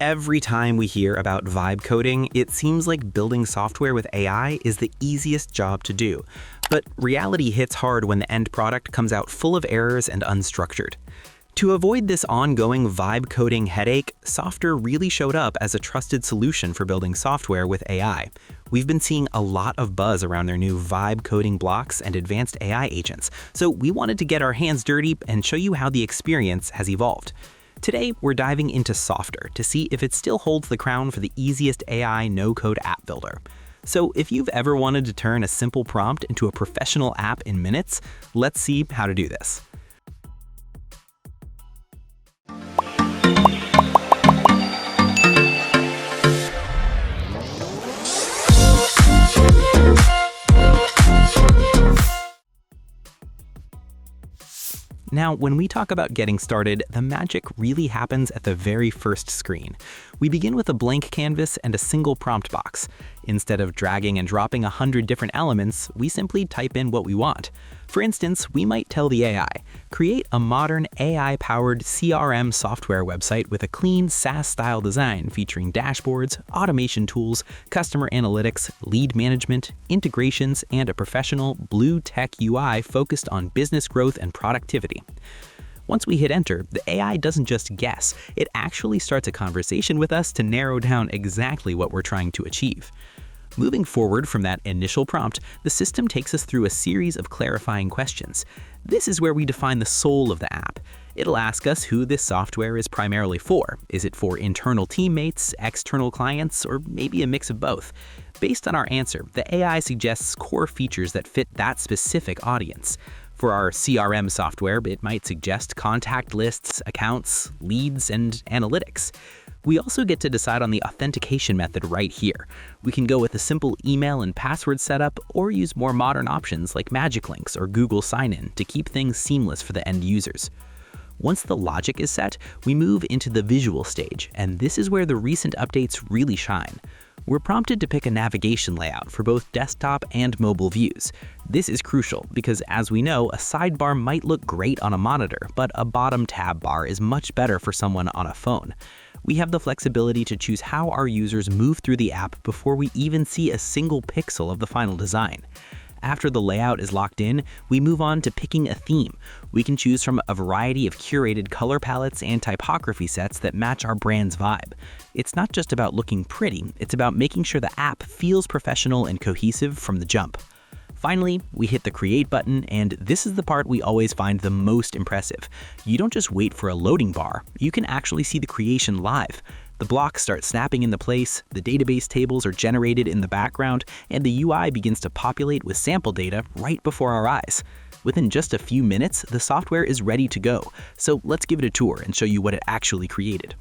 Every time we hear about vibe coding, it seems like building software with AI is the easiest job to do. But reality hits hard when the end product comes out full of errors and unstructured. To avoid this ongoing vibe coding headache, Softr really showed up as a trusted solution for building software with AI. We've been seeing a lot of buzz around their new vibe coding blocks and advanced AI agents, so we wanted to get our hands dirty and show you how the experience has evolved. Today, we're diving into Softr to see if it still holds the crown for the easiest AI no-code app builder. So if you've ever wanted to turn a simple prompt into a professional app in minutes, let's see how to do this. Now, when we talk about getting started, the magic really happens at the very first screen. We begin with a blank canvas and a single prompt box. Instead of dragging and dropping 100 different elements, we simply type in what we want. For instance, we might tell the AI, create a modern AI-powered CRM software website with a clean SaaS-style design featuring dashboards, automation tools, customer analytics, lead management, integrations, and a professional blue tech UI focused on business growth and productivity. Once we hit enter, the AI doesn't just guess, it actually starts a conversation with us to narrow down exactly what we're trying to achieve. Moving forward from that initial prompt, the system takes us through a series of clarifying questions. This is where we define the soul of the app. It'll ask us who this software is primarily for. Is it for internal teammates, external clients, or maybe a mix of both? Based on our answer, the AI suggests core features that fit that specific audience. For our CRM software, it might suggest contact lists, accounts, leads, and analytics. We also get to decide on the authentication method right here. We can go with a simple email and password setup or use more modern options like Magic Links or Google Sign-In to keep things seamless for the end users. Once the logic is set, we move into the visual stage, and this is where the recent updates really shine. We're prompted to pick a navigation layout for both desktop and mobile views. This is crucial because, as we know, a sidebar might look great on a monitor, but a bottom tab bar is much better for someone on a phone. We have the flexibility to choose how our users move through the app before we even see a single pixel of the final design. After the layout is locked in, we move on to picking a theme. We can choose from a variety of curated color palettes and typography sets that match our brand's vibe. It's not just about looking pretty, it's about making sure the app feels professional and cohesive from the jump. Finally, we hit the Create button, and this is the part we always find the most impressive. You don't just wait for a loading bar, you can actually see the creation live. The blocks start snapping into place, the database tables are generated in the background, and the UI begins to populate with sample data right before our eyes. Within just a few minutes, the software is ready to go, so let's give it a tour and show you what it actually created.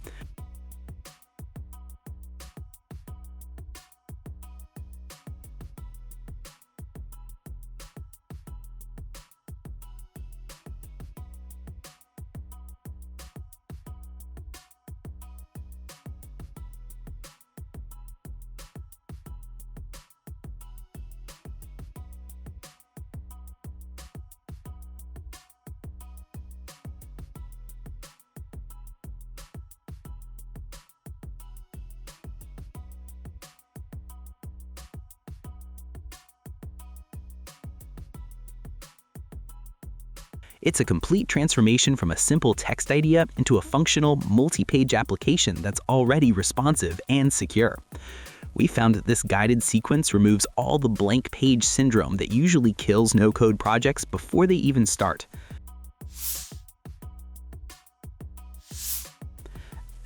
It's a complete transformation from a simple text idea into a functional, multi-page application that's already responsive and secure. We found that this guided sequence removes all the blank page syndrome that usually kills no-code projects before they even start.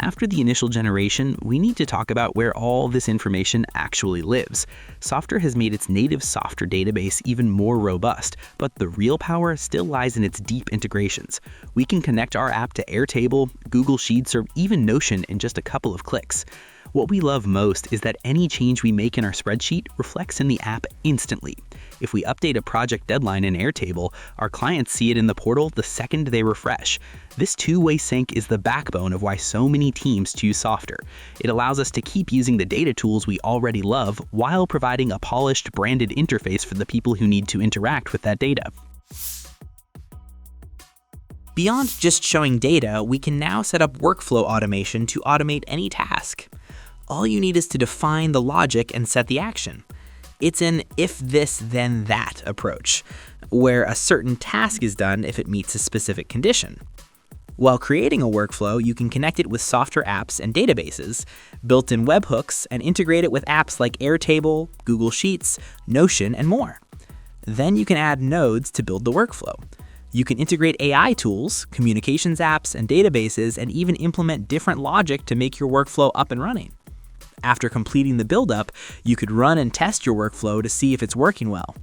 After the initial generation, we need to talk about where all this information actually lives. Softr has made its native Softr database even more robust, but the real power still lies in its deep integrations. We can connect our app to Airtable, Google Sheets, or even Notion in just a couple of clicks. What we love most is that any change we make in our spreadsheet reflects in the app instantly. If we update a project deadline in Airtable, our clients see it in the portal the second they refresh. This two-way sync is the backbone of why so many teams choose Softr. It allows us to keep using the data tools we already love while providing a polished, branded interface for the people who need to interact with that data. Beyond just showing data, we can now set up workflow automation to automate any task. All you need is to define the logic and set the action. It's an if this, then that approach, where a certain task is done if it meets a specific condition. While creating a workflow, you can connect it with Softr apps and databases, built-in webhooks, and integrate it with apps like Airtable, Google Sheets, Notion, and more. Then you can add nodes to build the workflow. You can integrate AI tools, communications apps, and databases, and even implement different logic to make your workflow up and running. After completing the build-up, you could run and test your workflow to see if it's working well.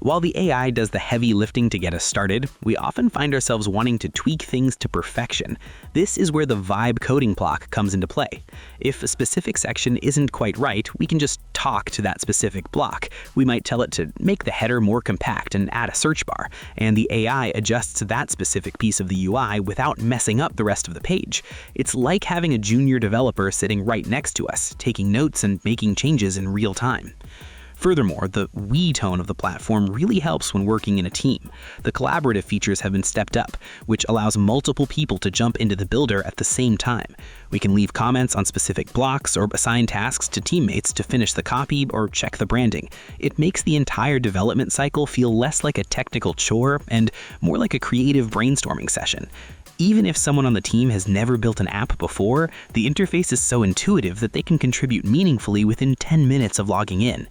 While the AI does the heavy lifting to get us started, we often find ourselves wanting to tweak things to perfection. This is where the vibe coding block comes into play. If a specific section isn't quite right, we can just talk to that specific block. We might tell it to make the header more compact and add a search bar, and the AI adjusts that specific piece of the UI without messing up the rest of the page. It's like having a junior developer sitting right next to us, taking notes and making changes in real time. Furthermore, the we tone of the platform really helps when working in a team. The collaborative features have been stepped up, which allows multiple people to jump into the builder at the same time. We can leave comments on specific blocks or assign tasks to teammates to finish the copy or check the branding. It makes the entire development cycle feel less like a technical chore and more like a creative brainstorming session. Even if someone on the team has never built an app before, the interface is so intuitive that they can contribute meaningfully within 10 minutes of logging in.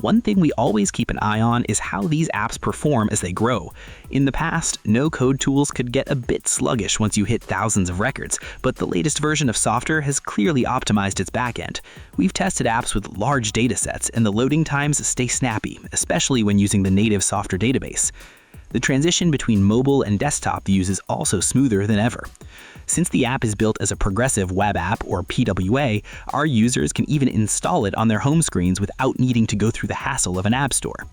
One thing we always keep an eye on is how these apps perform as they grow. In the past, no-code tools could get a bit sluggish once you hit thousands of records, but the latest version of Softr has clearly optimized its backend. We've tested apps with large datasets, and the loading times stay snappy, especially when using the native Softr database. The transition between mobile and desktop views is also smoother than ever. Since the app is built as a progressive web app, or PWA, our users can even install it on their home screens without needing to go through the hassle of an app store.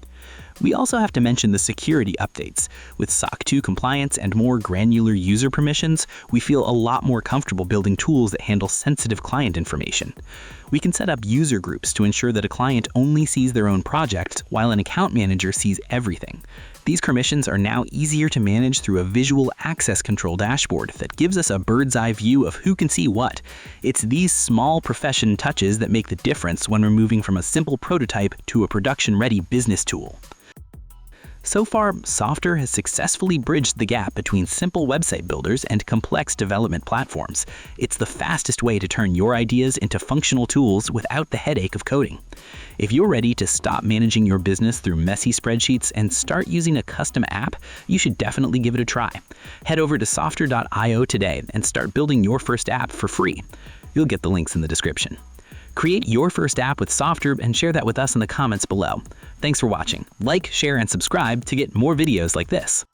We also have to mention the security updates. With SOC 2 compliance and more granular user permissions, we feel a lot more comfortable building tools that handle sensitive client information. We can set up user groups to ensure that a client only sees their own project, while an account manager sees everything. These permissions are now easier to manage through a visual access control dashboard that gives us a bird's eye view of who can see what. It's these small profession touches that make the difference when we're moving from a simple prototype to a production-ready business tool. So far, Softr has successfully bridged the gap between simple website builders and complex development platforms. It's the fastest way to turn your ideas into functional tools without the headache of coding. If you're ready to stop managing your business through messy spreadsheets and start using a custom app, you should definitely give it a try. Head over to softr.io today and start building your first app for free. You'll get the links in the description. Create your first app with Softr and share that with us in the comments below. Thanks for watching. Like, share, and subscribe to get more videos like this.